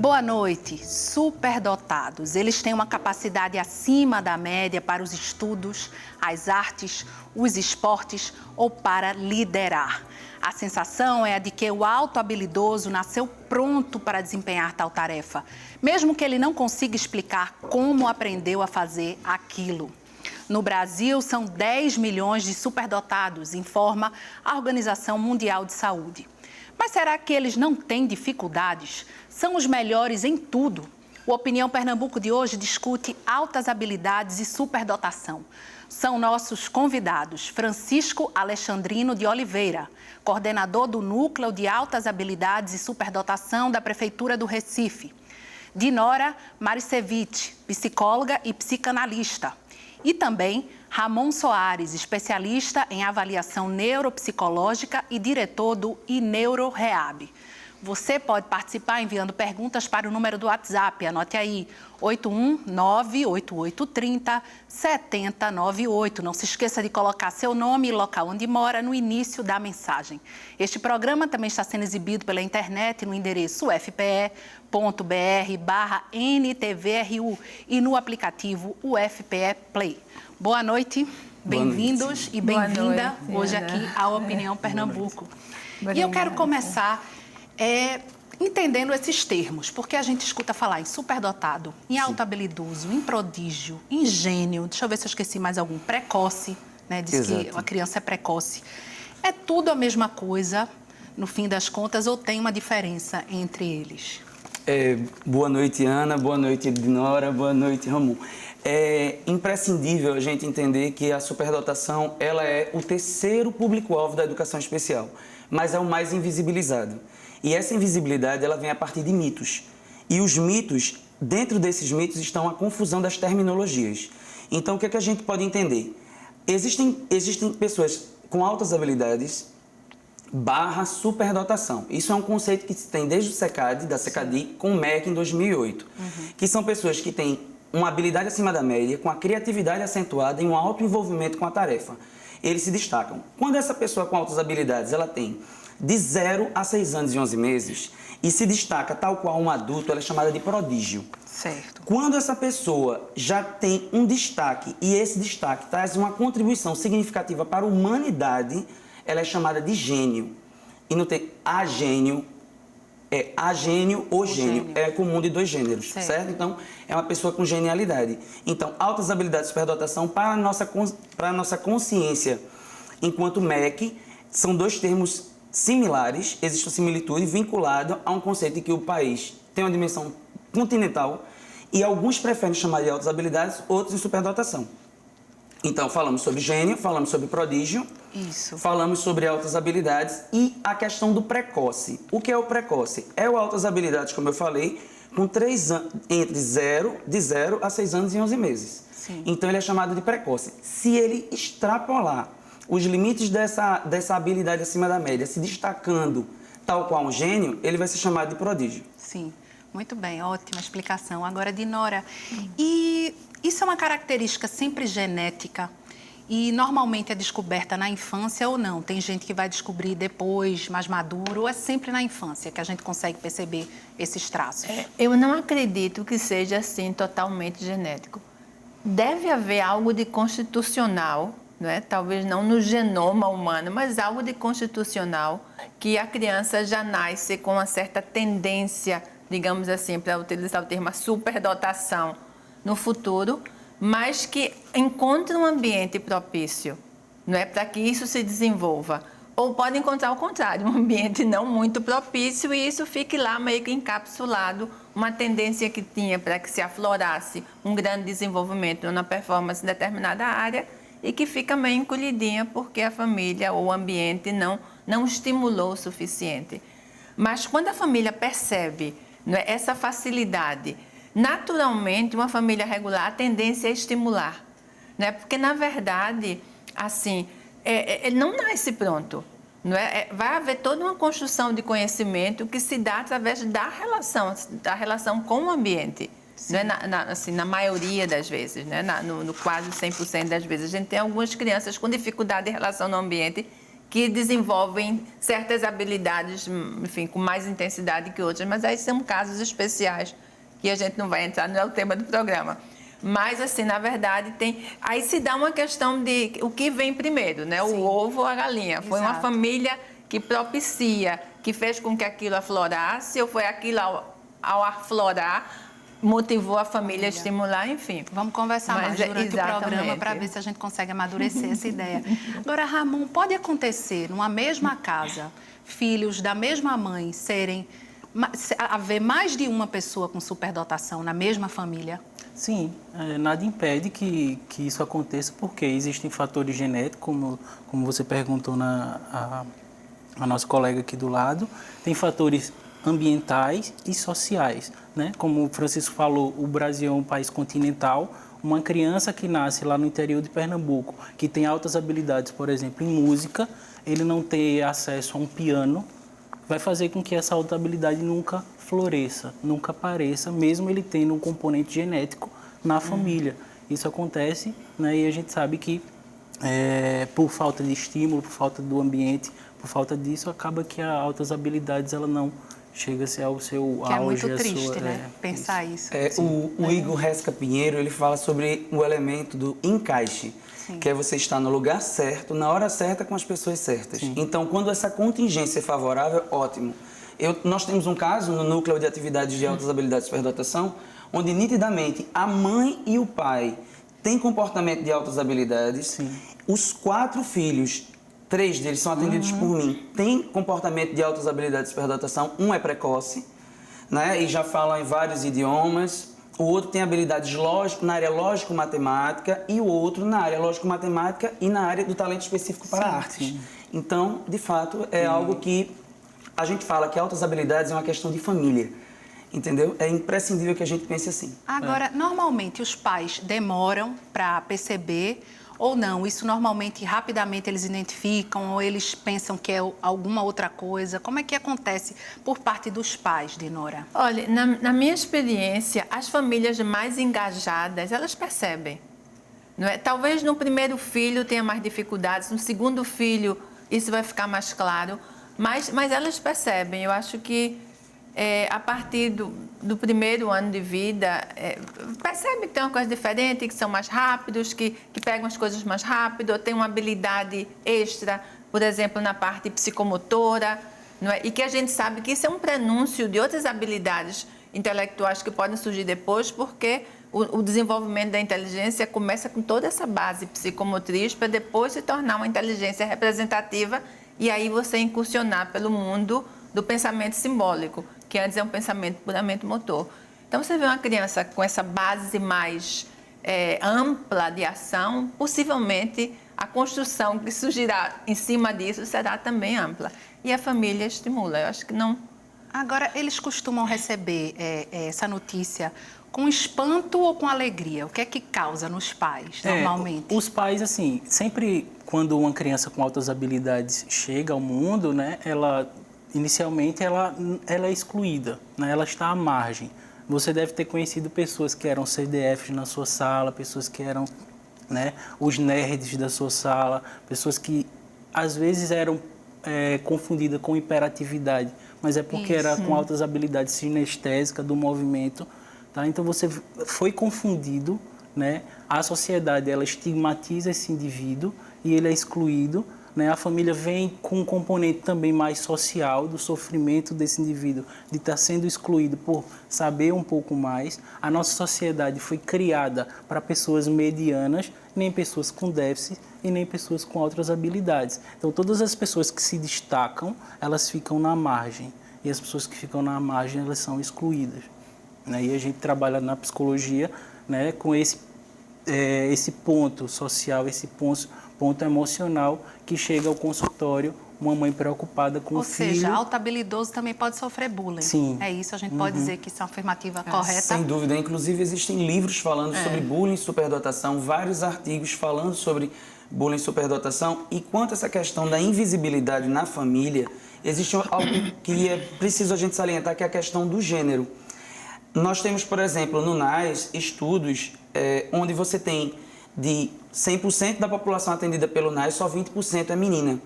Boa noite. Superdotados. Eles têm uma capacidade acima da média para os estudos, as artes, os esportes ou para liderar. A sensação é a de que o autohabilidoso nasceu pronto para desempenhar tal tarefa, mesmo que ele não consiga explicar como aprendeu a fazer aquilo. No Brasil, são 10 milhões de superdotados, informa a Organização Mundial de Saúde. Mas será que eles não têm dificuldades? São os melhores em tudo? O Opinião Pernambuco de hoje discute altas habilidades e superdotação. São nossos convidados Francisco Alexandrino de Oliveira, coordenador do Núcleo de Altas Habilidades e Superdotação da Prefeitura do Recife. Dinora Maricevich, psicóloga e psicanalista. E também Ramon Soares, especialista em avaliação neuropsicológica e diretor do INeuroRehab. Você pode participar enviando perguntas para o número do WhatsApp, anote aí, 81988307098. Não se esqueça de colocar seu nome e local onde mora no início da mensagem. Este programa também está sendo exibido pela internet no endereço ufpe.br/NTVRU e no aplicativo UFPE Play. Boa noite, bem-vindos e bem-vinda hoje aqui ao Opinião Pernambuco. E eu quero começar entendendo esses termos, porque a gente escuta falar em superdotado, em autohabilidoso, em prodígio, em gênio, deixa eu ver se eu esqueci mais algum, precoce, né? Diz que a criança é precoce. É tudo a mesma coisa, no fim das contas, ou tem uma diferença entre eles? Boa noite, Ana, boa noite, Dinora, boa noite, Ramon. É imprescindível a gente entender que a superdotação ela é o terceiro público-alvo da educação especial, mas é o mais invisibilizado. E essa invisibilidade ela vem a partir de mitos. E os mitos, dentro desses mitos, estão a confusão das terminologias. Então, o que é que a gente pode entender? Existem pessoas com altas habilidades / superdotação. Isso é um conceito que se tem desde o SECAD, da SECADI, com o MEC em 2008. Que são pessoas que têm uma habilidade acima da média, com a criatividade acentuada e um alto envolvimento com a tarefa. Eles se destacam. Quando essa pessoa com altas habilidades, ela tem de 0 a 6 anos e 11 meses e se destaca tal qual um adulto, ela é chamada de prodígio. Certo. Quando essa pessoa já tem um destaque e esse destaque traz uma contribuição significativa para a humanidade, ela é chamada de gênio. E não tem agênio, é agênio ou gênio. É comum de dois gêneros, certo? Então, é uma pessoa com genialidade. Então, altas habilidades de superdotação para a nossa consciência enquanto MEC, são dois termos similares, existe uma similitude vinculada a um conceito de que o país tem uma dimensão continental e alguns preferem chamar de altas habilidades, outros de superdotação. Então, falamos sobre gênio, falamos sobre prodígio, falamos sobre altas habilidades e a questão do precoce. O que é o precoce? É o altas habilidades, como eu falei, com 3 anos, de 0 a 6 anos e 11 meses. Sim. Então, ele é chamado de precoce. Se ele extrapolar os limites dessa habilidade acima da média, se destacando tal qual um gênio, ele vai ser chamado de prodígio. Sim, muito bem, ótima explicação. Agora, Dinora, e isso é uma característica sempre genética e normalmente é descoberta na infância ou não? Tem gente que vai descobrir depois, mais maduro, ou é sempre na infância que a gente consegue perceber esses traços? Eu não acredito que seja assim totalmente genético. Deve haver algo de constitucional, não é? Talvez não no genoma humano, mas algo de constitucional que a criança já nasce com uma certa tendência, digamos assim, para utilizar o termo superdotação no futuro, mas que encontre um ambiente propício, não é, para que isso se desenvolva. Ou pode encontrar o contrário, um ambiente não muito propício e isso fique lá meio que encapsulado, uma tendência que tinha para que se aflorasse um grande desenvolvimento na performance em determinada área e que fica meio encolhidinha porque a família ou o ambiente não estimulou o suficiente. Mas quando a família percebe, não é, essa facilidade, naturalmente uma família regular, a tendência é estimular, né? Porque na verdade, assim, ele não nasce pronto, não é? Vai haver toda uma construção de conhecimento que se dá através da relação com o ambiente. Não é assim, na maioria das vezes, né? No quase 100% das vezes. A gente tem algumas crianças com dificuldade em relação ao ambiente que desenvolvem certas habilidades, enfim, com mais intensidade que outras, mas aí são casos especiais que a gente não vai entrar, não é o tema do programa. Mas, assim, na verdade, aí se dá uma questão de o que vem primeiro, né? O ovo ou a galinha. Foi uma família que propicia, que fez com que aquilo aflorasse, ou foi aquilo ao aflorar, motivou a família a estimular, enfim. Vamos conversar mais durante o programa para ver se a gente consegue amadurecer essa ideia. Agora, Ramon, pode acontecer numa mesma casa, filhos da mesma mãe haver mais de uma pessoa com superdotação na mesma família? Sim, nada impede que isso aconteça, porque existem fatores genéticos, como você perguntou a nossa colega aqui do lado, tem fatores ambientais e sociais, né? Como o Francisco falou, o Brasil é um país continental. Uma criança que nasce lá no interior de Pernambuco, que tem altas habilidades, por exemplo, em música, ele não ter acesso a um piano, vai fazer com que essa alta habilidade nunca floresça, nunca apareça, mesmo ele tendo um componente genético na família. Isso acontece, né? E a gente sabe que por falta de estímulo, por falta do ambiente, por falta disso, acaba que as altas habilidades ela não chega-se ao seu que auge. É muito triste, né? Pensar isso. O Igor Resca Pinheiro, ele fala sobre o elemento do encaixe, que é você estar no lugar certo, na hora certa, com as pessoas certas. Sim. Então, quando essa contingência é favorável, ótimo. Nós temos um caso no núcleo de atividades de altas habilidades de superdotação, onde nitidamente a mãe e o pai têm comportamento de altas habilidades. Sim. Os 4 filhos, 3 deles são atendidos por mim, têm comportamento de altas habilidades de superdotação. Um é precoce, né, e já fala em vários idiomas. O outro tem habilidades na área lógico-matemática e o outro na área lógico-matemática e na área do talento específico para artes. Então, de fato, é algo que a gente fala que altas habilidades é uma questão de família, entendeu? É imprescindível que a gente pense assim. Agora, normalmente os pais demoram para perceber ou não? Isso normalmente, rapidamente eles identificam ou eles pensam que é alguma outra coisa? Como é que acontece por parte dos pais, Dinora? Olha, na minha experiência, as famílias mais engajadas, elas percebem. Não é? Talvez no primeiro filho tenha mais dificuldades, no segundo filho isso vai ficar mais claro, mas elas percebem. Eu acho que a partir do primeiro ano de vida, percebe que tem uma coisa diferente, que são mais rápidos, que pegam as coisas mais rápido, ou tem uma habilidade extra, por exemplo, na parte psicomotora, não é? E que a gente sabe que isso é um prenúncio de outras habilidades intelectuais que podem surgir depois, porque o desenvolvimento da inteligência começa com toda essa base psicomotriz para depois se tornar uma inteligência representativa e aí você incursionar pelo mundo do pensamento simbólico, que antes é um pensamento puramente motor. Então, você vê uma criança com essa base mais ampla de ação, possivelmente a construção que surgirá em cima disso será também ampla. E a família estimula, eu acho que não... Agora, eles costumam receber essa notícia com espanto ou com alegria? O que é que causa nos pais, normalmente? Os pais, assim, sempre quando uma criança com altas habilidades chega ao mundo, né, inicialmente ela é excluída, né? Ela está à margem. Você deve ter conhecido pessoas que eram CDFs na sua sala, pessoas que eram, né, os nerds da sua sala, pessoas que às vezes eram confundidas com hiperatividade, mas é porque era com altas habilidades sinestésicas do movimento. Tá? Então você foi confundido, né? A sociedade ela estigmatiza esse indivíduo e ele é excluído. A família vem com um componente também mais social do sofrimento desse indivíduo, de estar sendo excluído por saber um pouco mais. A nossa sociedade foi criada para pessoas medianas, nem pessoas com déficit e nem pessoas com outras habilidades. Então, todas as pessoas que se destacam, elas ficam na margem. E as pessoas que ficam na margem, elas são excluídas. E a gente trabalha na psicologia, né, com esse ponto social, esse ponto emocional que chega ao consultório, uma mãe preocupada com o filho. Ou seja, alto-habilidoso também pode sofrer bullying. Sim. É isso, a gente pode dizer que isso é uma afirmativa correta? Sem dúvida. Inclusive, existem livros falando sobre bullying e superdotação, vários artigos falando sobre bullying e superdotação. E quanto a essa questão da invisibilidade na família, existe algo que é preciso a gente salientar, que é a questão do gênero. Nós temos, por exemplo, no NAS, estudos onde você tem de 100% da população atendida pelo NAS, só 20% é menina.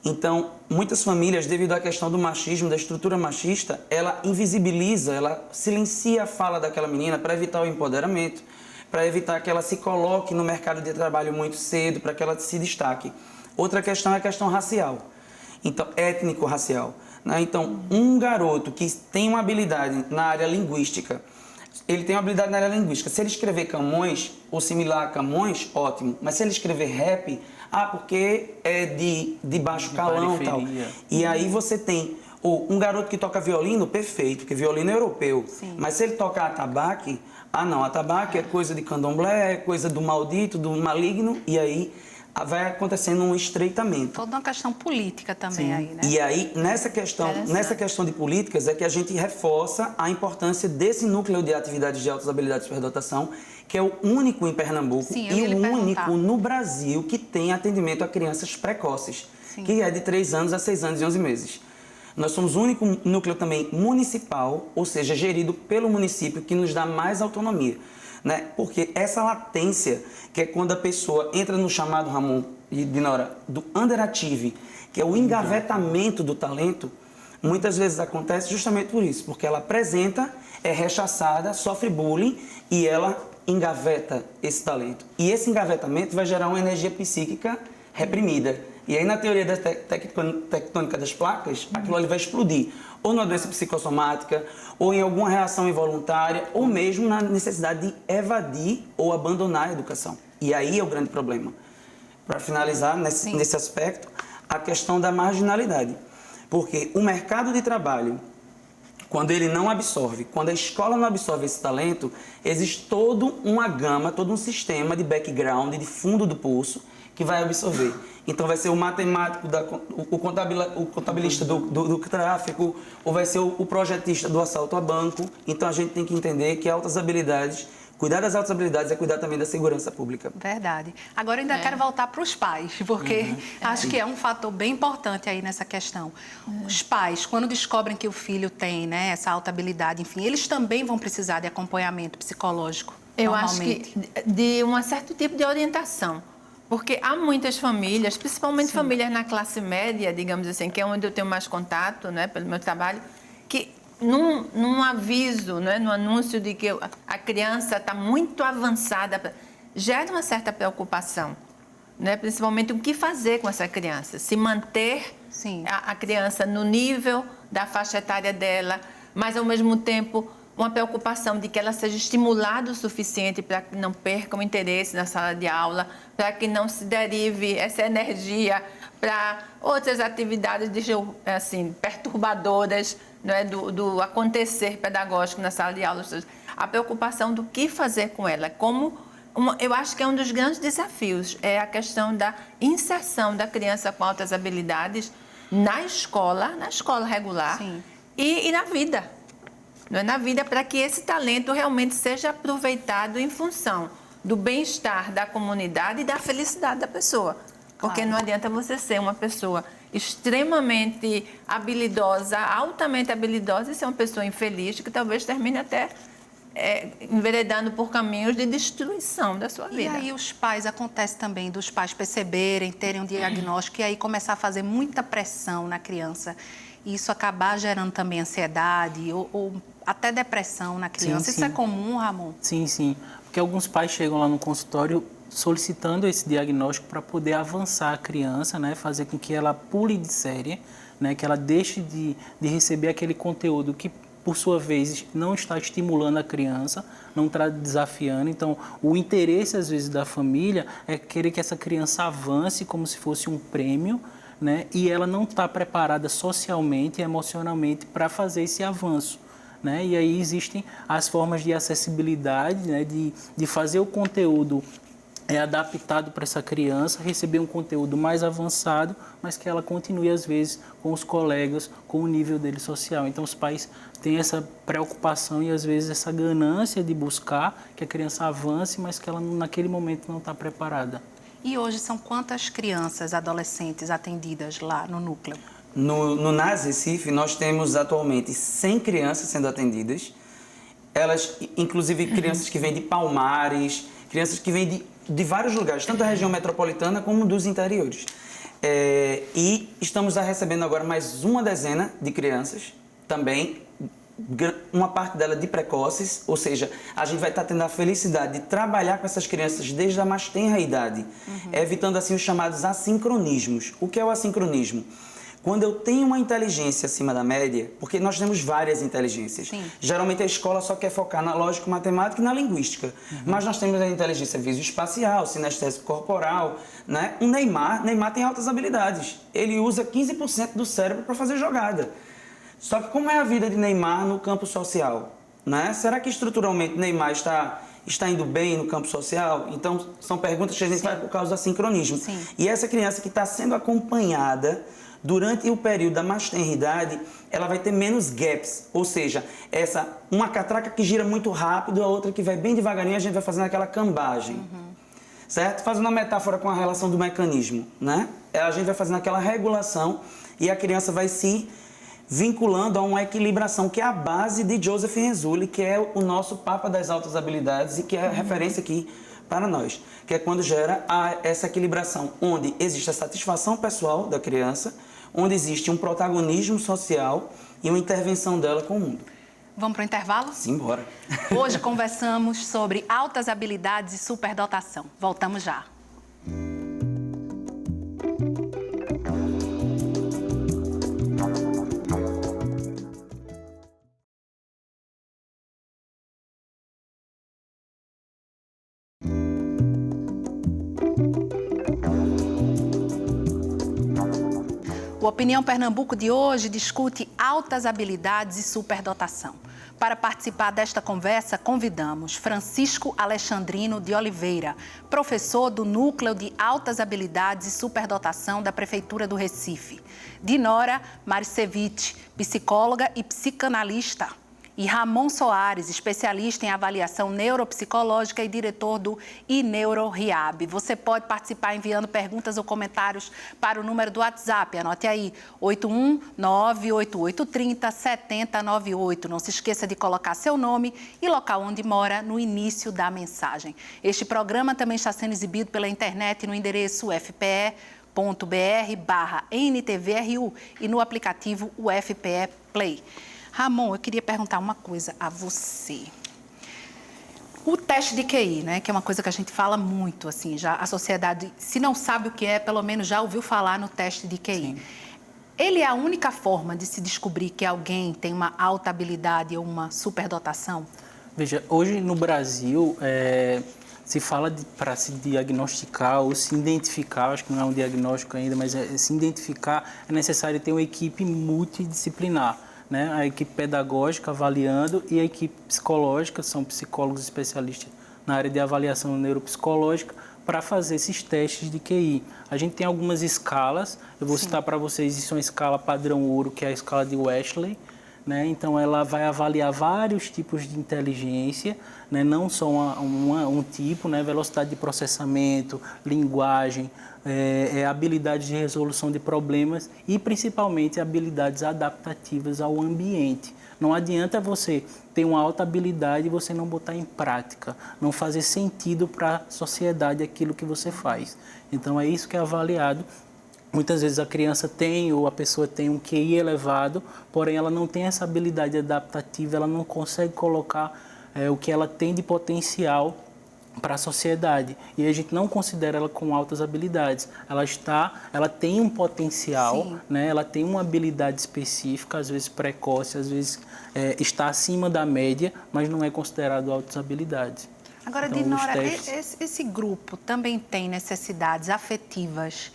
Então, muitas famílias, devido à questão do machismo, da estrutura machista, ela invisibiliza, ela silencia a fala daquela menina para evitar o empoderamento, para evitar que ela se coloque no mercado de trabalho muito cedo, para que ela se destaque. Outra questão é a questão racial, então, étnico-racial, né? Então, um garoto que tem uma habilidade na área linguística, ele tem uma habilidade na área linguística. Se ele escrever Camões, ou similar a Camões, ótimo. Mas se ele escrever rap, porque é de baixo calão e tal. E aí você tem um garoto que toca violino, perfeito, porque violino é europeu. Sim. Mas se ele tocar atabaque, não, atabaque é coisa de candomblé, é coisa do maldito, do maligno, e aí vai acontecendo um estreitamento. Toda uma questão política também. Sim. Aí, né? E aí, nessa questão de políticas, é que a gente reforça a importância desse núcleo de atividades de altas habilidades de superdotação, que é o único em Pernambuco. Sim, e o único no Brasil que tem atendimento a crianças precoces, Sim. que é de 3 anos a 6 anos e 11 meses. Nós somos o único núcleo também municipal, ou seja, gerido pelo município, que nos dá mais autonomia, né? Porque essa latência, que é quando a pessoa entra no chamado, Ramon e Dinora, do underachieve, que é o engavetamento do talento, muitas vezes acontece justamente por isso, porque ela apresenta, é rechaçada, sofre bullying e ela engaveta esse talento. E esse engavetamento vai gerar uma energia psíquica reprimida. E aí, na teoria da tectônica das placas, aquilo ali vai explodir. Ou numa doença psicossomática, ou em alguma reação involuntária, ou mesmo na necessidade de evadir ou abandonar a educação. E aí é o grande problema. Para finalizar, nesse aspecto, a questão da marginalidade. Porque o mercado de trabalho, quando ele não absorve, quando a escola não absorve esse talento, existe toda uma gama, todo um sistema de background, de fundo do poço, que vai absorver. Então vai ser o matemático, o contabilista do tráfico, ou vai ser o projetista do assalto a banco. Então a gente tem que entender que altas habilidades, cuidar das altas habilidades é cuidar também da segurança pública. Verdade. Agora eu ainda quero voltar para os pais, porque acho que é um fator bem importante aí nessa questão. Os pais, quando descobrem que o filho tem, né, essa alta habilidade, enfim, eles também vão precisar de acompanhamento psicológico. Eu acho que de um certo tipo de orientação. Porque há muitas famílias, principalmente famílias na classe média, digamos assim, que é onde eu tenho mais contato, né, pelo meu trabalho, que num aviso, né, no anúncio de que a criança está muito avançada, gera uma certa preocupação, né, principalmente o que fazer com essa criança. Se manter a criança no nível da faixa etária dela, mas ao mesmo tempo uma preocupação de que ela seja estimulada o suficiente para que não perca o interesse na sala de aula, para que não se derive essa energia para outras atividades assim, perturbadoras, não é, do acontecer pedagógico na sala de aula. A preocupação do que fazer com ela. Eu acho que é um dos grandes desafios, é a questão da inserção da criança com altas habilidades na escola regular e na vida. Não é, na vida, para que esse talento realmente seja aproveitado em função do bem-estar da comunidade e da felicidade da pessoa. Porque não adianta você ser uma pessoa extremamente habilidosa, altamente habilidosa, e ser uma pessoa infeliz, que talvez termine até enveredando por caminhos de destruição da sua vida. E aí os pais, acontece também dos pais perceberem, terem um diagnóstico e aí começar a fazer muita pressão na criança. E isso acabar gerando também ansiedade ou até depressão na criança. Isso é comum, Ramon? Sim, sim. Porque alguns pais chegam lá no consultório solicitando esse diagnóstico para poder avançar a criança, né? Fazer com que ela pule de série, né? Que ela deixe de receber aquele conteúdo que, por sua vez, não está estimulando a criança, não está desafiando. Então, o interesse, às vezes, da família é querer que essa criança avance como se fosse um prêmio, né? E ela não está preparada socialmente e emocionalmente para fazer esse avanço, né? E aí existem as formas de acessibilidade, né? De fazer o conteúdo adaptado para essa criança, receber um conteúdo mais avançado, mas que ela continue, às vezes, com os colegas, com o nível dele social. Então, os pais têm essa preocupação e, às vezes, essa ganância de buscar que a criança avance, mas que ela, naquele momento, não está preparada. E hoje são quantas crianças, adolescentes atendidas lá no núcleo? No NAS Recife, nós temos atualmente 100 crianças sendo atendidas. Elas, inclusive, crianças que vêm de Palmares, crianças que vêm de vários lugares, tanto da região metropolitana como dos interiores. E estamos recebendo agora mais uma dezena de crianças, também, uma parte dela de precoces, ou seja, a gente vai estar tendo a felicidade de trabalhar com essas crianças desde a mais tenra idade, evitando assim os chamados assincronismos. O que é o assincronismo? Quando eu tenho uma inteligência acima da média, porque nós temos várias inteligências. Sim. Geralmente a escola só quer focar na lógica, matemática e na linguística. Mas nós temos a inteligência visoespacial, sinestésico corporal, né? O Neymar tem altas habilidades. Ele usa 15% do cérebro para fazer jogada. Só que como é a vida de Neymar no campo social? Né? Será que estruturalmente Neymar está indo bem no campo social? Então, são perguntas que a gente faz por causa do assincronismo. Sim. E essa criança que está sendo acompanhada durante o período da mais tenra idade, ela vai ter menos gaps, ou seja, uma catraca que gira muito rápido, a outra que vai bem devagarinho, a gente vai fazendo aquela cambagem, certo? Fazendo uma metáfora com a relação do mecanismo, né? A gente vai fazendo aquela regulação e a criança vai se vinculando a uma equilibração, que é a base de Joseph Renzulli, que é o nosso Papa das Altas Habilidades e que é a referência aqui para nós, que é quando gera essa equilibração, onde existe a satisfação pessoal da criança, onde existe um protagonismo social e uma intervenção dela com o mundo. Vamos para o intervalo? Simbora. Hoje conversamos sobre altas habilidades e superdotação. Voltamos já. O Opinião Pernambuco de hoje discute altas habilidades e superdotação. Para participar desta conversa, convidamos Francisco Alexandrino de Oliveira, professor do Núcleo de Altas Habilidades e Superdotação da Prefeitura do Recife. Dinora Maricevich, psicóloga e psicanalista. E Ramon Soares, especialista em avaliação neuropsicológica e diretor do iNeuroRehab. Você pode participar enviando perguntas ou comentários para o número do WhatsApp. Anote aí, 81988307098. Não se esqueça de colocar seu nome e local onde mora no início da mensagem. Este programa também está sendo exibido pela internet no endereço ufpe.br/NTVRU e no aplicativo UFPE Play. Ramon, eu queria perguntar uma coisa a você. O teste de QI, né, que é uma coisa que a gente fala muito, assim, já a sociedade, se não sabe o que é, pelo menos já ouviu falar no teste de QI. Sim. Ele é a única forma de se descobrir que alguém tem uma alta habilidade ou uma superdotação? Veja, hoje no Brasil, se fala para se diagnosticar ou se identificar, acho que não é um diagnóstico ainda, mas se identificar, é necessário ter uma equipe multidisciplinar. Né? A equipe pedagógica avaliando e a equipe psicológica, são psicólogos especialistas na área de avaliação neuropsicológica, para fazer esses testes de QI. A gente tem algumas escalas, eu vou citar para vocês, isso é uma escala padrão ouro, que é a escala de Wechsler, né? Então ela vai avaliar vários tipos de inteligência, né? Não só um tipo, né? Velocidade de processamento, linguagem, habilidades de resolução de problemas e principalmente habilidades adaptativas ao ambiente. Não adianta você ter uma alta habilidade e você não botar em prática, não fazer sentido para a sociedade aquilo que você faz. Então é isso que é avaliado. Muitas vezes a criança tem ou a pessoa tem um QI elevado, porém ela não tem essa habilidade adaptativa, ela não consegue colocar o que ela tem de potencial para a sociedade. E a gente não considera ela com altas habilidades. Ela tem um potencial, né? Ela tem uma habilidade específica, às vezes precoce, às vezes está acima da média, mas não é considerado altas habilidades. Agora, então, Dinora, esse grupo também tem necessidades afetivas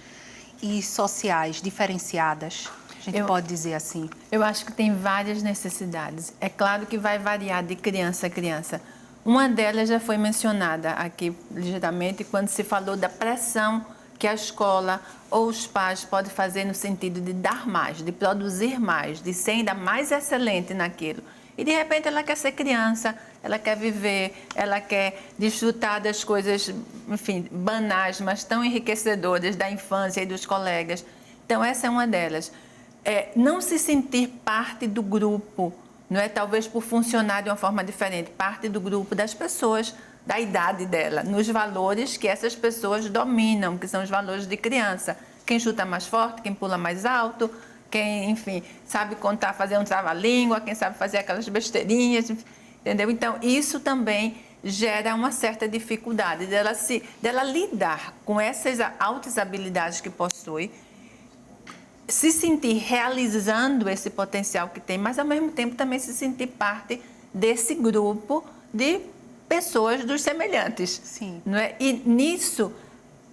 e sociais diferenciadas? A gente pode dizer assim? Eu acho que tem várias necessidades. É claro que vai variar de criança a criança. Uma delas já foi mencionada aqui ligeiramente quando se falou da pressão que a escola ou os pais podem fazer no sentido de dar mais, de produzir mais, de ser ainda mais excelente naquilo. E, de repente, ela quer ser criança, ela quer viver, ela quer desfrutar das coisas, enfim, banais, mas tão enriquecedoras da infância e dos colegas. Então, essa é uma delas. Não se sentir parte do grupo, não é? Talvez por funcionar de uma forma diferente, parte do grupo das pessoas, da idade dela, nos valores que essas pessoas dominam, que são os valores de criança. quem chuta mais forte, quem pula mais alto, quem, enfim, sabe contar, fazer um trava-língua, quem sabe fazer aquelas besteirinhas, entendeu? Então, isso também gera uma certa dificuldade dela lidar com essas altas habilidades que possui, se sentir realizando esse potencial que tem, mas ao mesmo tempo também se sentir parte desse grupo de pessoas dos semelhantes. Sim. Não é? E nisso,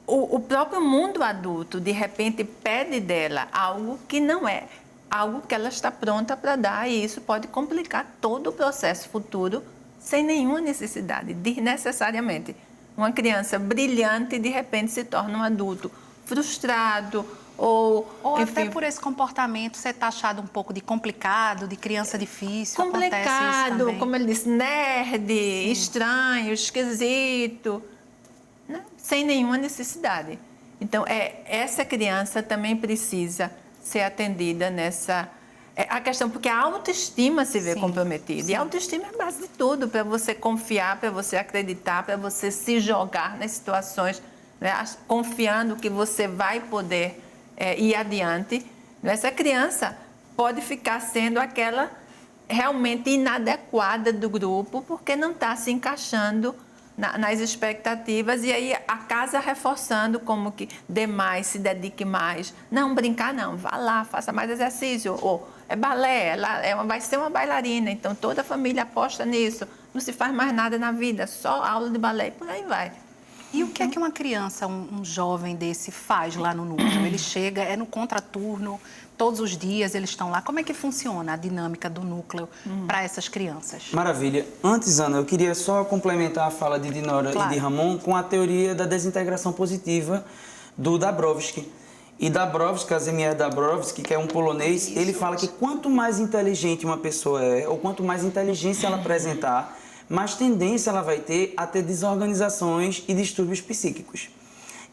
o próprio mundo adulto, de repente, pede dela algo que não é algo que ela está pronta para dar, e isso pode complicar todo o processo futuro sem nenhuma necessidade, desnecessariamente. Uma criança brilhante, de repente, se torna um adulto frustrado ou enfim, até por esse comportamento ser taxado um pouco de complicado, de criança difícil. Acontece isso complicado, também. como ele disse, nerd, estranho, esquisito, né? Sem nenhuma necessidade. Então, essa criança também precisa ser atendida nessa... a questão, porque a autoestima se vê comprometida. E a autoestima é a base de tudo, para você confiar, para você acreditar, para você se jogar nas situações, né? Confiando que você vai poder ir adiante. Essa criança pode ficar sendo aquela realmente inadequada do grupo, porque não está se encaixando nas expectativas, e aí a casa reforçando como que dê mais, se dedique mais. Não brincar, não, vá lá, faça mais exercício, ou é balé, ela vai ser uma bailarina, então toda a família aposta nisso, não se faz mais nada na vida, só aula de balé, por aí vai. E o que é que uma criança, um jovem desse faz lá no núcleo? Ele chega, é no contraturno, todos os dias eles estão lá. Como é que funciona a dinâmica do núcleo para essas crianças? Maravilha. Antes, Ana, eu queria só complementar a fala de Dinora e de Ramon com a teoria da desintegração positiva do Dabrowski. E Dabrowski, Kazimierz Dabrowski, que é um polonês, ele fala que quanto mais inteligente uma pessoa é, ou quanto mais inteligência ela apresentar, mais tendência ela vai ter a ter desorganizações e distúrbios psíquicos.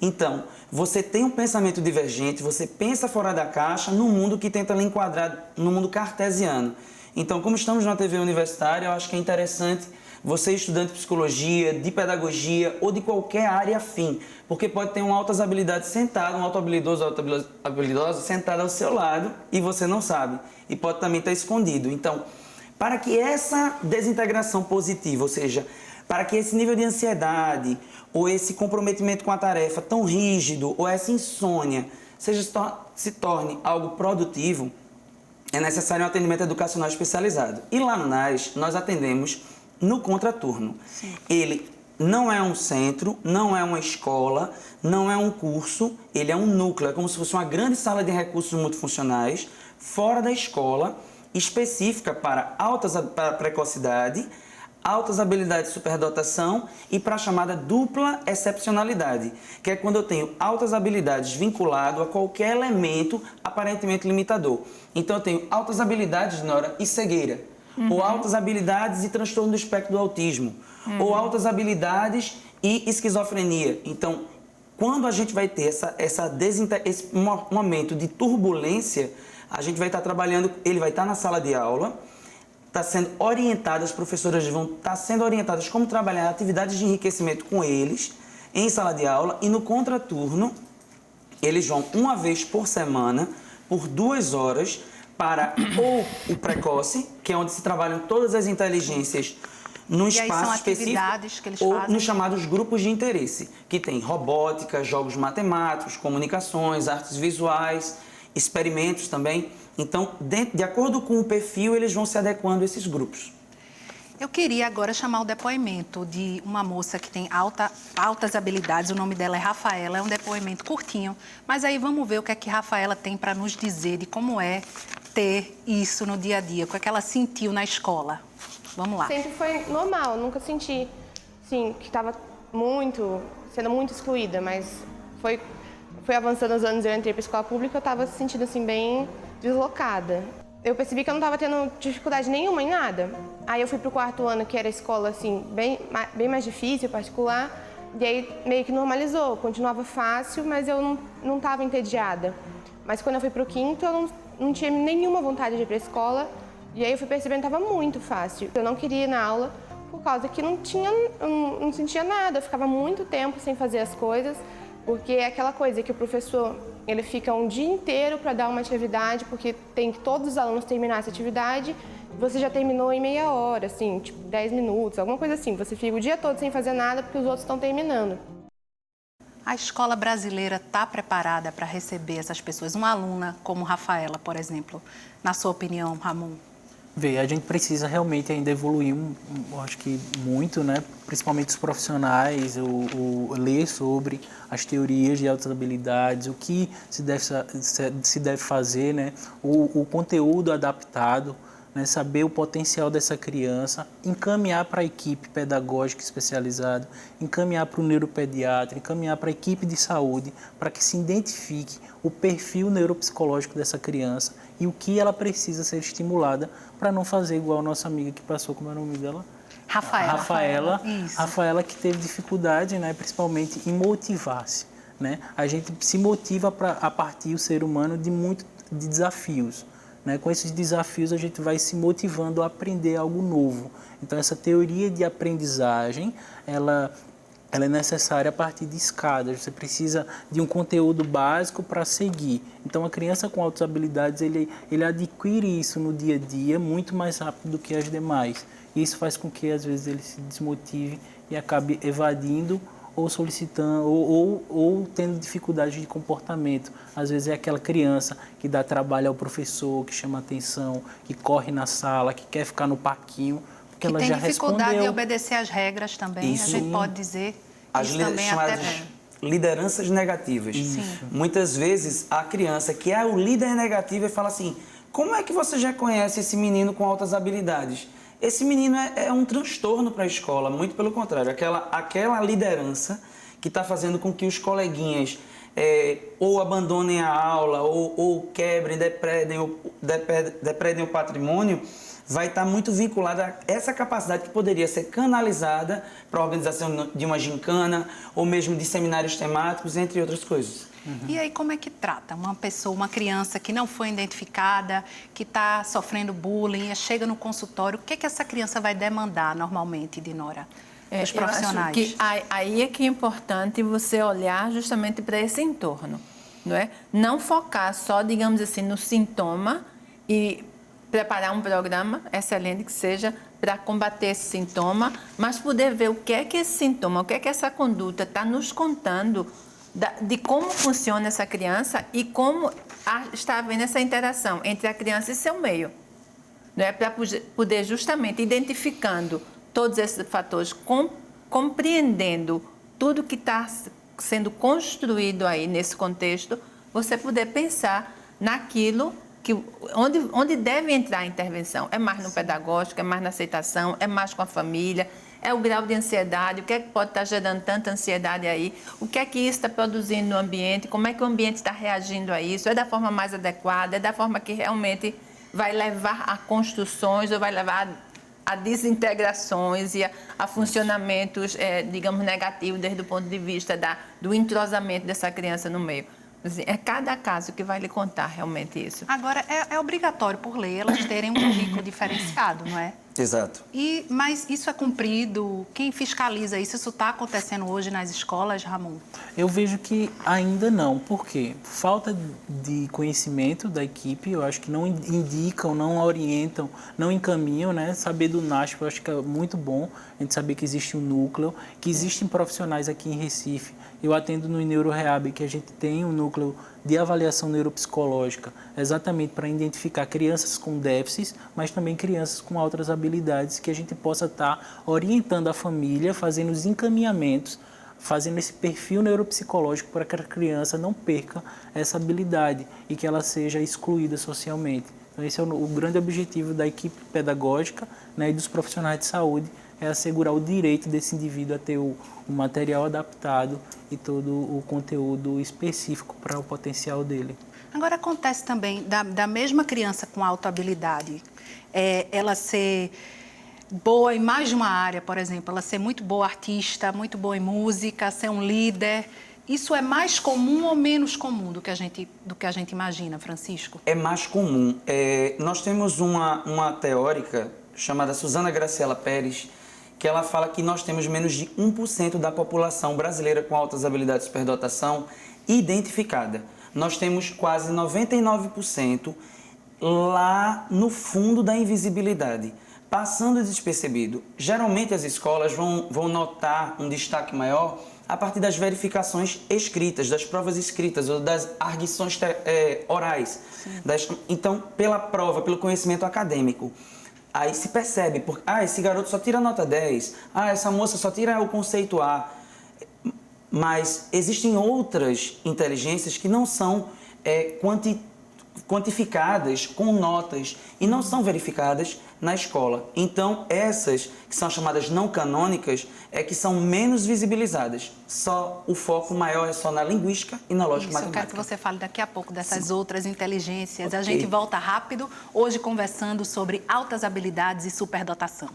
Então, você tem um pensamento divergente, você pensa fora da caixa no mundo que tenta lhe enquadrar no mundo cartesiano. Então, como estamos numa TV universitária, eu acho que é interessante você, estudante de psicologia, de pedagogia ou de qualquer área afim, porque pode ter um altas habilidades sentado, um alto habilidoso, alta habilidosa sentado ao seu lado e você não sabe. E pode também estar escondido. Então, para que essa desintegração positiva, ou seja, para que esse nível de ansiedade ou esse comprometimento com a tarefa tão rígido ou essa insônia se torne algo produtivo, é necessário um atendimento educacional especializado. E lá no NAS, nós atendemos no contraturno. Sim. Ele não é um centro, não é uma escola, não é um curso, ele é um núcleo, é como se fosse uma grande sala de recursos multifuncionais, fora da escola, específica para para precocidade, altas habilidades de superdotação e para a chamada dupla excepcionalidade, que é quando eu tenho altas habilidades vinculado a qualquer elemento aparentemente limitador. Então eu tenho altas habilidades, Nora, e cegueira, ou altas habilidades e transtorno do espectro do autismo, ou altas habilidades e esquizofrenia. Então, quando a gente vai ter esse momento de turbulência, a gente vai estar trabalhando, ele vai estar na sala de aula, está sendo orientado, as professoras vão estar sendo orientadas como trabalhar atividades de enriquecimento com eles em sala de aula, e no contraturno eles vão uma vez por semana, por 2 horas, para ou o precoce, que é onde se trabalham todas as inteligências no espaço específico, que eles ou fazem? nos chamados grupos de interesse, que tem robótica, jogos matemáticos, comunicações, artes visuais, experimentos também. Então, de acordo com o perfil, eles vão se adequando a esses grupos. Eu queria agora chamar o depoimento de uma moça que tem altas habilidades, o nome dela é Rafaela, é um depoimento curtinho, mas aí vamos ver o que é que Rafaela tem para nos dizer de como é ter isso no dia a dia, o que é que ela sentiu na escola. Vamos lá. Sempre foi normal, nunca senti, assim, que estava sendo muito excluída, mas foi avançando os anos, eu entrei para a escola pública, eu estava se sentindo, assim, bem deslocada. Eu percebi que eu não estava tendo dificuldade nenhuma em nada. Aí eu fui para o 4º ano, que era escola, assim, bem mais difícil, particular, e aí meio que normalizou, continuava fácil, mas eu não estava entediada. Mas quando eu fui para o 5º, eu não tinha nenhuma vontade de ir para a escola, e aí eu fui percebendo que estava muito fácil. Eu não queria ir na aula por causa que eu não sentia nada, eu ficava muito tempo sem fazer as coisas, Porque é aquela coisa que o professor, ele fica um dia inteiro para dar uma atividade, porque tem que todos os alunos terminar essa atividade, você já terminou em meia hora, assim, tipo 10 minutos, alguma coisa assim. Você fica o dia todo sem fazer nada porque os outros estão terminando. A escola brasileira está preparada para receber essas pessoas? Uma aluna como Rafaela, por exemplo, na sua opinião, Ramon? Vê, a gente precisa realmente ainda evoluir, eu acho que muito, né? Principalmente os profissionais, o ler sobre as teorias de altas habilidades, o que se deve fazer, né? O conteúdo adaptado, né? Saber o potencial dessa criança, encaminhar para a equipe pedagógica especializada, encaminhar para o neuropediatra, encaminhar para a equipe de saúde, para que se identifique o perfil neuropsicológico dessa criança e o que ela precisa ser estimulada para não fazer igual a nossa amiga que passou, como é o nome dela? Rafaela, que teve dificuldade, né, principalmente em motivar-se, né? A gente se motiva a partir, o ser humano, de desafios, né? Com esses desafios a gente vai se motivando a aprender algo novo. Então essa teoria de aprendizagem, ela é necessária a partir de escadas. Você precisa de um conteúdo básico para seguir. Então, a criança com altas habilidades, ele adquire isso no dia a dia muito mais rápido do que as demais. E isso faz com que, às vezes, ele se desmotive e acabe evadindo ou solicitando, ou tendo dificuldade de comportamento. Às vezes é aquela criança que dá trabalho ao professor, que chama atenção, que corre na sala, que quer ficar no parquinho, que ela tem já dificuldade respondeu. de obedecer às regras também, Isso, a gente pode dizer. as isso também chamadas até lideranças negativas. Sim. Muitas vezes a criança que é o líder negativo fala assim: como é que você já conhece esse menino com altas habilidades? Esse menino é um transtorno para a escola, muito pelo contrário. Aquela liderança que está fazendo com que os coleguinhas ou abandonem a aula, ou quebrem, depredem o patrimônio, vai estar muito vinculada a essa capacidade que poderia ser canalizada para a organização de uma gincana ou mesmo de seminários temáticos, entre outras coisas. E aí, como é que trata uma criança que não foi identificada, que está sofrendo bullying, chega no consultório, o que essa criança vai demandar normalmente, Dinora? Os profissionais. Eu acho que aí é que é importante você olhar justamente para esse entorno, não é? Não focar só, digamos assim, no sintoma e preparar um programa excelente que seja para combater esse sintoma, mas poder ver o que é que esse sintoma, o que é que essa conduta está nos contando de como funciona essa criança e como está havendo essa interação entre a criança e seu meio. Não é? Para poder justamente identificando todos esses fatores, compreendendo tudo que está sendo construído aí nesse contexto, você poder pensar naquilo onde deve entrar a intervenção. É mais no pedagógico, é mais na aceitação, é mais com a família, é o grau de ansiedade, o que é que pode estar gerando tanta ansiedade aí, o que é que isso está produzindo no ambiente, como é que o ambiente está reagindo a isso, é da forma mais adequada, é da forma que realmente vai levar a construções ou vai levar a desintegrações e a funcionamentos, digamos, negativos desde o ponto de vista do entrosamento dessa criança no meio. É cada caso que vai lhe contar realmente isso. Agora, é obrigatório, por lei, elas terem um currículo diferenciado, não é? Exato. Mas isso é cumprido? Quem fiscaliza isso? Isso está acontecendo hoje nas escolas, Ramon? Eu vejo que ainda não. Por quê? Falta de conhecimento da equipe, eu acho que não indicam, não orientam, não encaminham, né? Saber do NASP, eu acho que é muito bom a gente saber que existe um núcleo, que existem profissionais aqui em Recife. Eu atendo no NeuroRehab, que a gente tem um núcleo de avaliação neuropsicológica, exatamente para identificar crianças com déficits, mas também crianças com outras habilidades, que a gente possa estar orientando a família, fazendo os encaminhamentos, fazendo esse perfil neuropsicológico para que a criança não perca essa habilidade e que ela seja excluída socialmente. Então, esse é o grande objetivo da equipe pedagógica, né, e dos profissionais de saúde, é assegurar o direito desse indivíduo a ter o material adaptado e todo o conteúdo específico para o potencial dele. Agora, acontece também da mesma criança com alta habilidade, ela ser boa em mais de uma área, por exemplo, ela ser muito boa artista, muito boa em música, ser um líder. Isso é mais comum ou menos comum do que a gente imagina, Francisco? É mais comum. Nós temos uma teórica chamada Susana Graciela Pérez, que ela fala que nós temos menos de 1% da população brasileira com altas habilidades de superdotação identificada. Nós temos quase 99% lá no fundo da invisibilidade, passando despercebido. Geralmente as escolas vão notar um destaque maior a partir das verificações escritas, das provas escritas ou das arguições orais. Então, pela prova, pelo conhecimento acadêmico. Aí se percebe, porque esse garoto só tira nota 10, essa moça só tira o conceito A. Mas existem outras inteligências que não são quantificadas com notas e não são verificadas na escola. Então, essas que são chamadas não canônicas que são menos visibilizadas. Só o foco maior é só na linguística e na lógica matemática. Eu quero que você fale daqui a pouco dessas outras inteligências. Okay. A gente volta rápido, hoje conversando sobre altas habilidades e superdotação.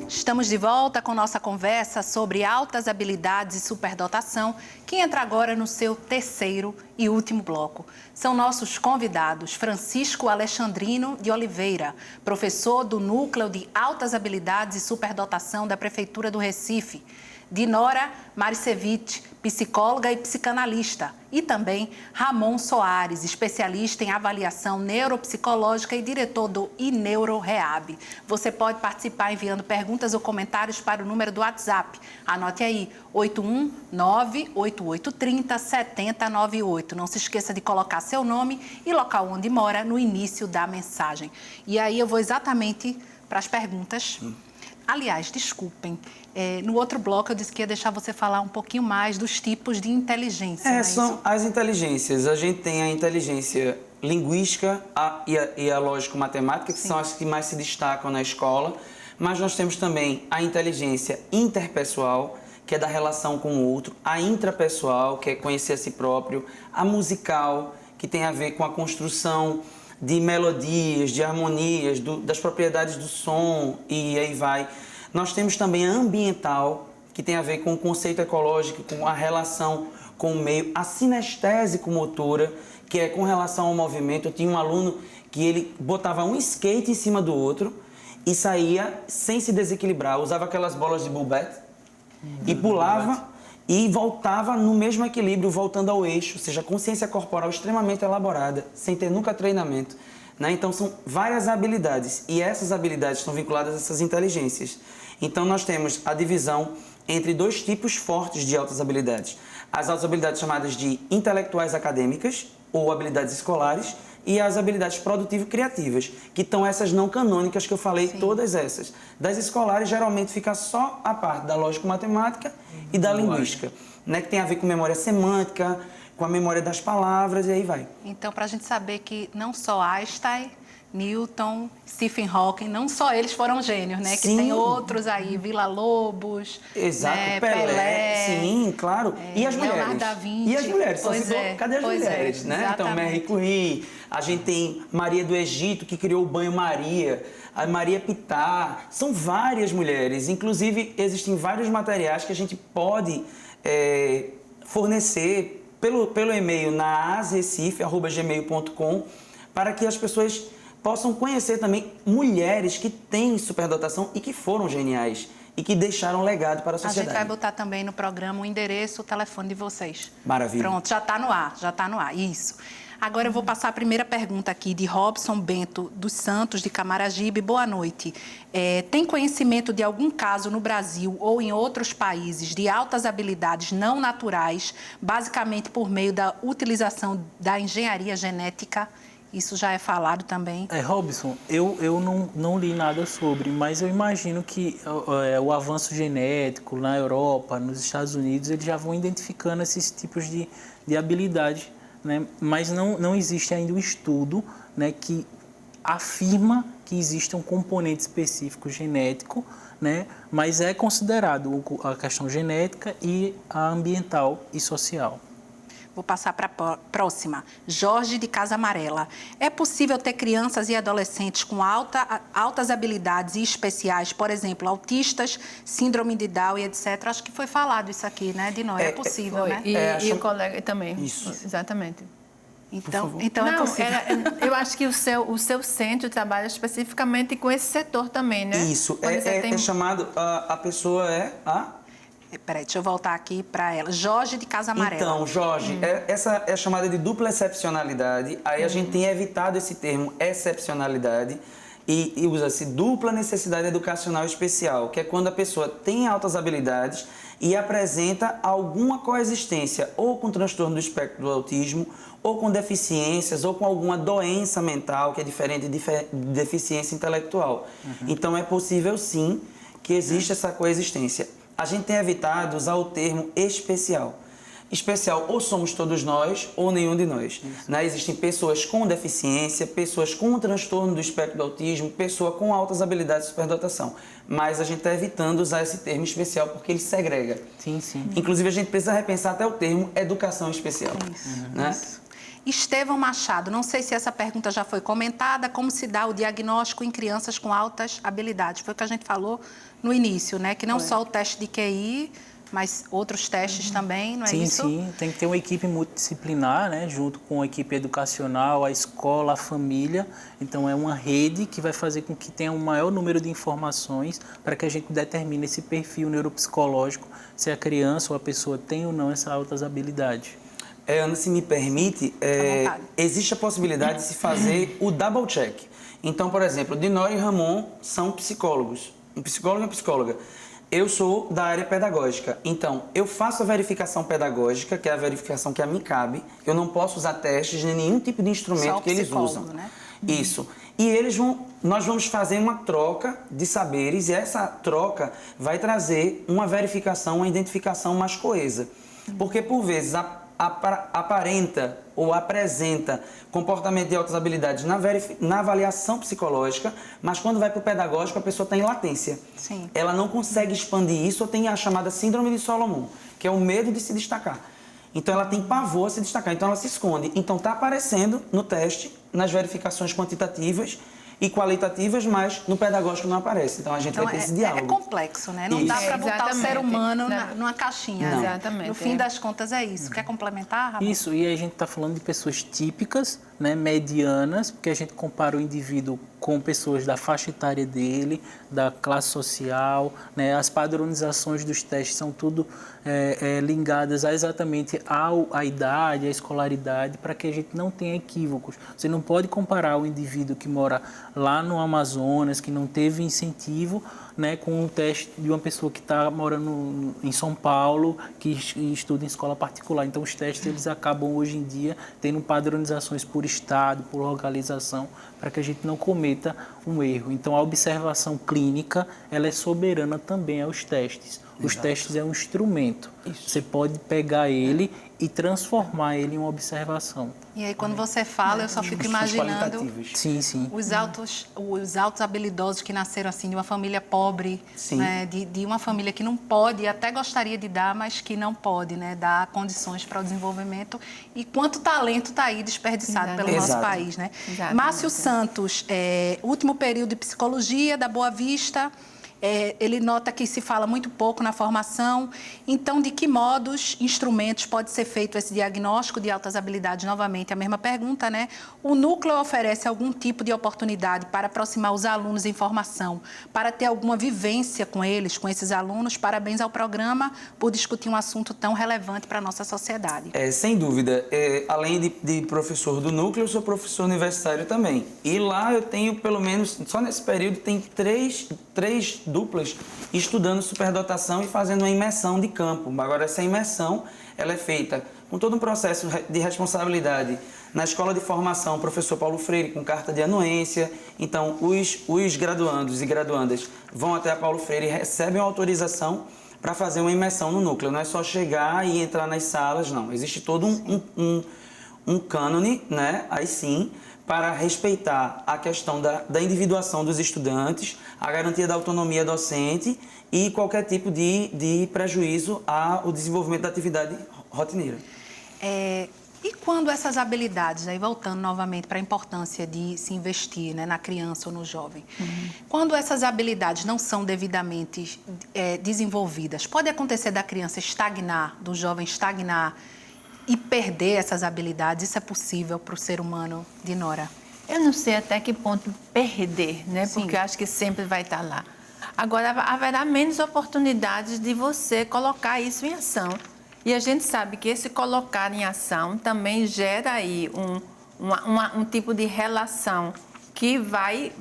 Estamos de volta com nossa conversa sobre altas habilidades e superdotação, que entra agora no seu terceiro e último bloco. São nossos convidados Francisco Alexandrino de Oliveira, professor do Núcleo de Altas Habilidades e Superdotação da Prefeitura do Recife, Dinora Maricevich, psicóloga e psicanalista, e também Ramon Soares, especialista em avaliação neuropsicológica e diretor do iNeuroRehab. Você pode participar enviando perguntas ou comentários para o número do WhatsApp. Anote aí, 819-8830-7098. Não se esqueça de colocar seu nome e local onde mora no início da mensagem. E aí eu vou exatamente para as perguntas. Aliás, desculpem, no outro bloco eu disse que ia deixar você falar um pouquinho mais dos tipos de inteligência. São as inteligências. A gente tem a inteligência linguística e a lógico-matemática, que são as que mais se destacam na escola, mas nós temos também a inteligência interpessoal, que é da relação com o outro, a intrapessoal, que é conhecer a si próprio, a musical, que tem a ver com a construção de melodias, de harmonias, das propriedades do som e aí vai. Nós temos também a ambiental, que tem a ver com o conceito ecológico, com a relação com o meio, a sinestésico-motora, que é com relação ao movimento. Eu tinha um aluno que ele botava um skate em cima do outro e saía sem se desequilibrar, usava aquelas bolas de bulbete e pulava e voltava no mesmo equilíbrio, voltando ao eixo, ou seja, consciência corporal extremamente elaborada, sem ter nunca treinamento. Né? Então, são várias habilidades, e essas habilidades estão vinculadas a essas inteligências. Então, nós temos a divisão entre dois tipos fortes de altas habilidades. As altas habilidades chamadas de intelectuais acadêmicas, ou habilidades escolares, e as habilidades produtivo-criativas, que estão essas não canônicas que eu falei, todas essas. Das escolares, geralmente, fica só a parte da lógico-matemática e da linguística, né, que tem a ver com memória semântica, com a memória das palavras, e aí vai. Então, para a gente saber que não só Einstein, Newton, Stephen Hawking, não só eles foram gênios, né? Sim. Que tem outros aí, Villa-Lobos, exato, né? Pelé, sim, claro. E as mulheres? Leonardo da Vinci. E as mulheres? Cadê as mulheres, né? Exatamente. Então, Marie Curie, a gente tem Maria do Egito, que criou o banho-maria, a Maria Pitar, são várias mulheres. Inclusive, existem vários materiais que a gente pode fornecer pelo e-mail na asrecife@gmail.com para que as pessoas possam conhecer também mulheres que têm superdotação e que foram geniais e que deixaram legado para a sociedade. A gente vai botar também no programa o endereço, o telefone de vocês. Maravilha. Pronto, já está no ar, isso. Agora eu vou passar a primeira pergunta aqui de Robson Bento dos Santos, de Camaragibe. Boa noite. Tem conhecimento de algum caso no Brasil ou em outros países de altas habilidades não naturais, basicamente por meio da utilização da engenharia genética? Isso já é falado também. Robson, eu não li nada sobre, mas eu imagino que o avanço genético na Europa, nos Estados Unidos, eles já vão identificando esses tipos de habilidade, né? Mas não existe ainda um estudo, né, que afirma que existe um componente específico genético, né? Mas é considerado a questão genética e a ambiental e social. Vou passar para a próxima. Jorge, de Casa Amarela. É possível ter crianças e adolescentes com altas habilidades e especiais, por exemplo, autistas, síndrome de Down e etc. Acho que foi falado isso aqui, né, Dinóia? É possível, foi. né? E o colega também. Isso. Exatamente. Então Não, é possível. eu acho que o seu centro trabalha especificamente com esse setor também, né? Isso. Quando você tem... É chamado... A pessoa é a... Peraí, deixa eu voltar aqui para ela. Jorge, de Casa Amarela. Então, Jorge, essa é chamada de dupla excepcionalidade. Aí a gente tem evitado esse termo excepcionalidade e usa-se dupla necessidade educacional especial, que é quando a pessoa tem altas habilidades e apresenta alguma coexistência ou com transtorno do espectro do autismo, ou com deficiências, ou com alguma doença mental, que é diferente de deficiência intelectual. Então, é possível, sim, que exista essa coexistência. A gente tem evitado usar o termo especial. Especial ou somos todos nós ou nenhum de nós. Né? Existem pessoas com deficiência, pessoas com transtorno do espectro do autismo, pessoa com altas habilidades de superdotação. Mas a gente está evitando usar esse termo especial porque ele segrega. Sim, sim. Inclusive, a gente precisa repensar até o termo educação especial. Né? Estevão Machado, não sei se essa pergunta já foi comentada, como se dá o diagnóstico em crianças com altas habilidades? Foi o que a gente falou no início, né? Que não só o teste de QI, mas outros testes também, não é isso? Sim, tem que ter uma equipe multidisciplinar, né? Junto com a equipe educacional, a escola, a família. Então, é uma rede que vai fazer com que tenha um maior número de informações para que a gente determine esse perfil neuropsicológico, se a criança ou a pessoa tem ou não essas altas habilidades. Ana, se me permite, existe a possibilidade de se fazer o double check. Então, por exemplo, Dinóia e Ramon são psicólogos, um psicólogo e uma psicóloga. Eu sou da área pedagógica, então eu faço a verificação pedagógica, que é a verificação que a mim cabe. Eu não posso usar testes nem nenhum tipo de instrumento que eles usam. Né? Isso. E nós vamos fazer uma troca de saberes e essa troca vai trazer uma verificação, uma identificação mais coesa. Porque, por vezes, aparenta ou apresenta comportamento de altas habilidades na avaliação psicológica, mas quando vai para o pedagógico a pessoa está em latência. Sim. Ela não consegue expandir isso ou tem a chamada síndrome de Solomon, que é o medo de se destacar. Então ela tem pavor a se destacar, então ela se esconde. Então está aparecendo no teste, nas verificações quantitativas e qualitativas, mas no pedagógico não aparece. Então a gente vai ter esse diálogo. É complexo, né? Não dá para botar o ser humano numa caixinha. Não. Exatamente. No fim das contas é isso. Quer complementar, Ramon? Isso, e aí a gente está falando de pessoas típicas, né, medianas, porque a gente compara o indivíduo com pessoas da faixa etária dele, da classe social, né, as padronizações dos testes são tudo ligadas exatamente à idade, à escolaridade, para que a gente não tenha equívocos. Você não pode comparar o indivíduo que mora lá no Amazonas, que não teve incentivo, né, com um teste de uma pessoa que está morando em São Paulo, que estuda em escola particular. Então, os testes eles acabam, hoje em dia, tendo padronizações por estado, por localização, para que a gente não cometa um erro. Então, a observação clínica ela é soberana também aos testes. Os testes é um instrumento. Isso. Você pode pegar ele e transformar ele em uma observação. E aí, quando você fala, eu só fico imaginando sim, sim. Os altos habilidosos que nasceram assim de uma família pobre, né? de uma família que não pode, até gostaria de dar, mas que não pode, né? Dar condições para o desenvolvimento. E quanto talento está aí desperdiçado pelo nosso país, né? Márcio Santos, último período de psicologia da Boa Vista. Ele nota que se fala muito pouco na formação. Então, de que modos, instrumentos pode ser feito esse diagnóstico de altas habilidades? Novamente, a mesma pergunta, né? O núcleo oferece algum tipo de oportunidade para aproximar os alunos em formação, para ter alguma vivência com eles, com esses alunos? Parabéns ao programa por discutir um assunto tão relevante para a nossa sociedade. Sem dúvida. Além de professor do núcleo, eu sou professor universitário também. E lá eu tenho, pelo menos, só nesse período, tem três duplas estudando superdotação e fazendo uma imersão de campo. Agora, essa imersão ela é feita com todo um processo de responsabilidade. Na escola de formação, o professor Paulo Freire, com carta de anuência. Então, os graduandos e graduandas vão até a Paulo Freire e recebem uma autorização para fazer uma imersão no núcleo. Não é só chegar e entrar nas salas, não. Existe todo um cânone, né? Aí sim, para respeitar a questão da individuação dos estudantes, a garantia da autonomia docente e qualquer tipo de prejuízo ao desenvolvimento da atividade rotineira. E quando essas habilidades, aí voltando novamente para a importância de se investir, né, na criança ou no jovem, quando essas habilidades não são devidamente desenvolvidas, pode acontecer da criança estagnar, do jovem estagnar e perder essas habilidades? Isso é possível para o ser humano, Dinora? Eu não sei até que ponto perder, né? Sim. Porque eu acho que sempre vai estar lá. Agora, haverá menos oportunidades de você colocar isso em ação. E a gente sabe que esse colocar em ação também gera aí um tipo de relação que vai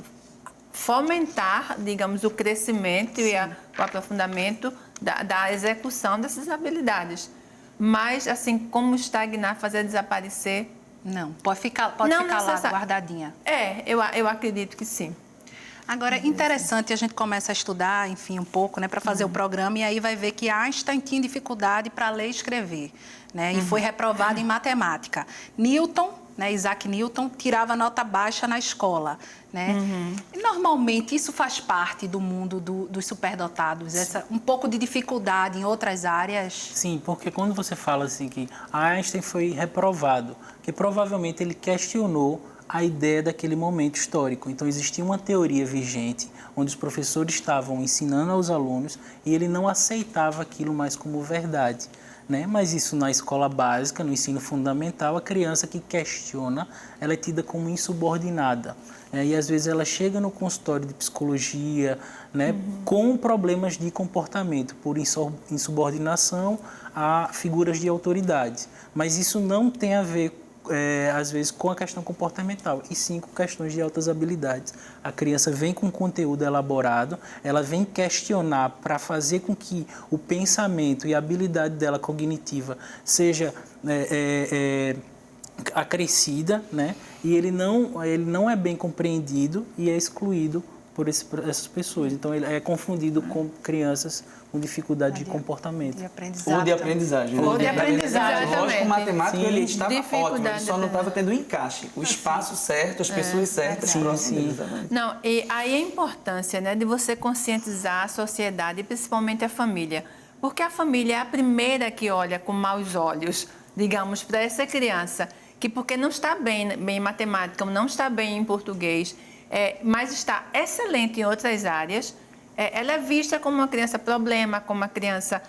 fomentar, digamos, o crescimento e o aprofundamento da execução dessas habilidades. Mas, assim, como estagnar, fazer desaparecer... Não, pode ficar lá guardadinha. Eu acredito que sim. Agora, interessante, a gente começa a estudar, enfim, um pouco, né, para fazer o programa, e aí vai ver que Einstein tinha dificuldade para ler e escrever, né, e foi reprovado em matemática. Newton, né, Isaac Newton, tirava nota baixa na escola, né. E normalmente isso faz parte do mundo dos superdotados, um pouco de dificuldade em outras áreas. Sim, porque quando você fala assim que Einstein foi reprovado, que provavelmente ele questionou a ideia daquele momento histórico. Então, existia uma teoria vigente, onde os professores estavam ensinando aos alunos e ele não aceitava aquilo mais como verdade, né? Mas isso na escola básica, no ensino fundamental, a criança que questiona, ela é tida como insubordinada. E às vezes ela chega no consultório de psicologia, né, com problemas de comportamento, por insubordinação a figuras de autoridade. Mas isso não tem a ver às vezes com a questão comportamental, e sim com questões de altas habilidades. A criança vem com conteúdo elaborado, ela vem questionar para fazer com que o pensamento e a habilidade dela cognitiva seja acrescida, né? E ele não é bem compreendido e é excluído por essas pessoas. Então, ele é confundido com crianças com dificuldade de comportamento. De aprendizagem. Ou de aprendizagem. Ou de aprendizagem também. Lógico, matemática ele estava Dificuldade ótimo, ele só não estava tendo o encaixe, o espaço certo, as pessoas certas. Sim. Não, e aí a importância, né, de você conscientizar a sociedade, principalmente a família. Porque a família é a primeira que olha com maus olhos, digamos, para essa criança, que porque não está bem em matemática, não está bem em português, mas está excelente em outras áreas, ela é vista como uma criança problema, como uma criança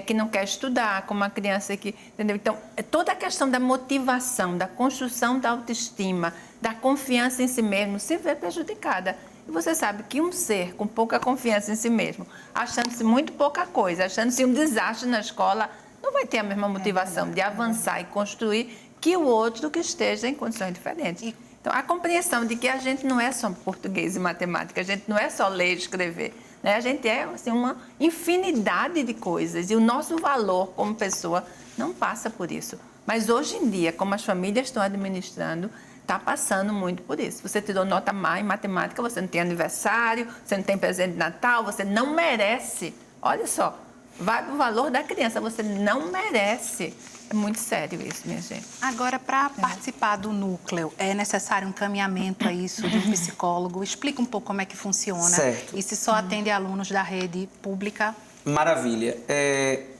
que não quer estudar, como uma criança que... Entendeu? Então, toda a questão da motivação, da construção da autoestima, da confiança em si mesmo, se vê prejudicada. E você sabe que um ser com pouca confiança em si mesmo, achando-se muito pouca coisa, achando-se um desastre na escola, não vai ter a mesma motivação de avançar e construir que o outro que esteja em condições diferentes. Então, a compreensão de que a gente não é só português e matemática, a gente não é só ler e escrever, né? A gente é assim, uma infinidade de coisas e o nosso valor como pessoa não passa por isso. Mas hoje em dia, como as famílias estão administrando, está passando muito por isso. Você tirou nota má em matemática, você não tem aniversário, você não tem presente de Natal, você não merece. Olha só, vai para o valor da criança, você não merece. É muito sério isso, minha gente. Agora, para participar do núcleo, é necessário um encaminhamento a isso de um psicólogo? Explica um pouco como é que funciona. Certo. E se só atende alunos da rede pública? Maravilha.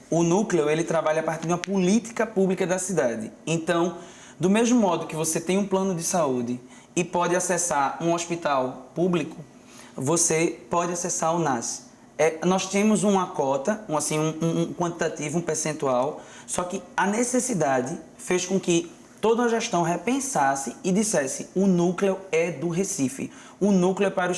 O núcleo, ele trabalha a partir de uma política pública da cidade. Então, do mesmo modo que você tem um plano de saúde e pode acessar um hospital público, você pode acessar o NAS. Nós temos uma cota, um quantitativo, um percentual, só que a necessidade fez com que toda a gestão repensasse e dissesse: o núcleo é do Recife, o núcleo é para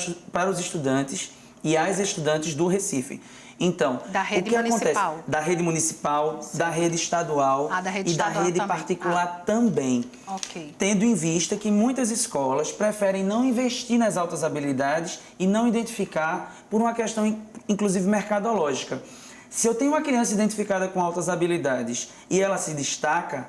os estudantes e as estudantes do Recife. Então, da rede o que municipal. acontece? Da rede municipal, da rede estadual e da rede particular também. Ok. Tendo em vista que muitas escolas preferem não investir nas altas habilidades e não identificar por uma questão, inclusive, mercadológica. Se eu tenho uma criança identificada com altas habilidades e ela se destaca,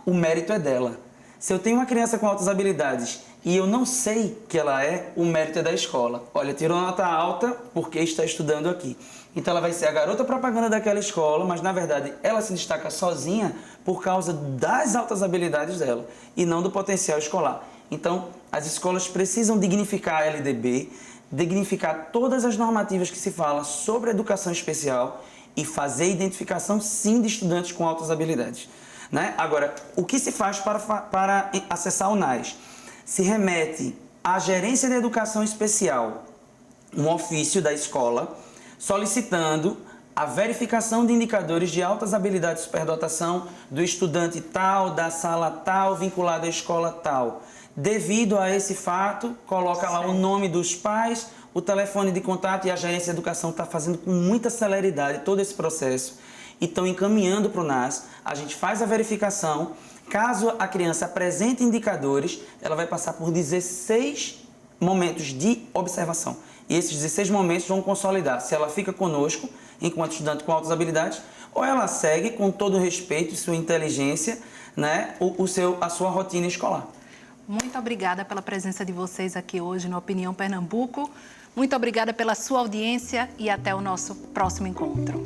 o mérito é dela. Se eu tenho uma criança com altas habilidades e eu não sei que ela o mérito é da escola. Olha, tirou nota alta porque está estudando aqui. Então ela vai ser a garota propaganda daquela escola, mas na verdade ela se destaca sozinha por causa das altas habilidades dela e não do potencial escolar. Então as escolas precisam dignificar a LDB, dignificar todas as normativas que se fala sobre educação especial e fazer identificação sim de estudantes com altas habilidades. né? Agora, o que se faz para acessar o NAS? Se remete à Gerência de Educação Especial, um ofício da escola, solicitando a verificação de indicadores de altas habilidades de superdotação do estudante tal, da sala tal, vinculado à escola tal. Devido a esse fato, coloca lá o nome dos pais, o telefone de contato, e a Gerência de Educação está fazendo com muita celeridade todo esse processo e estão encaminhando para o NAS. A gente faz a verificação. Caso a criança apresente indicadores, ela vai passar por 16 momentos de observação. E esses 16 momentos vão consolidar se ela fica conosco, enquanto estudante com altas habilidades, ou ela segue com todo o respeito e sua inteligência, né, a sua rotina escolar. Muito obrigada pela presença de vocês aqui hoje no Opinião Pernambuco. Muito obrigada pela sua audiência e até o nosso próximo encontro.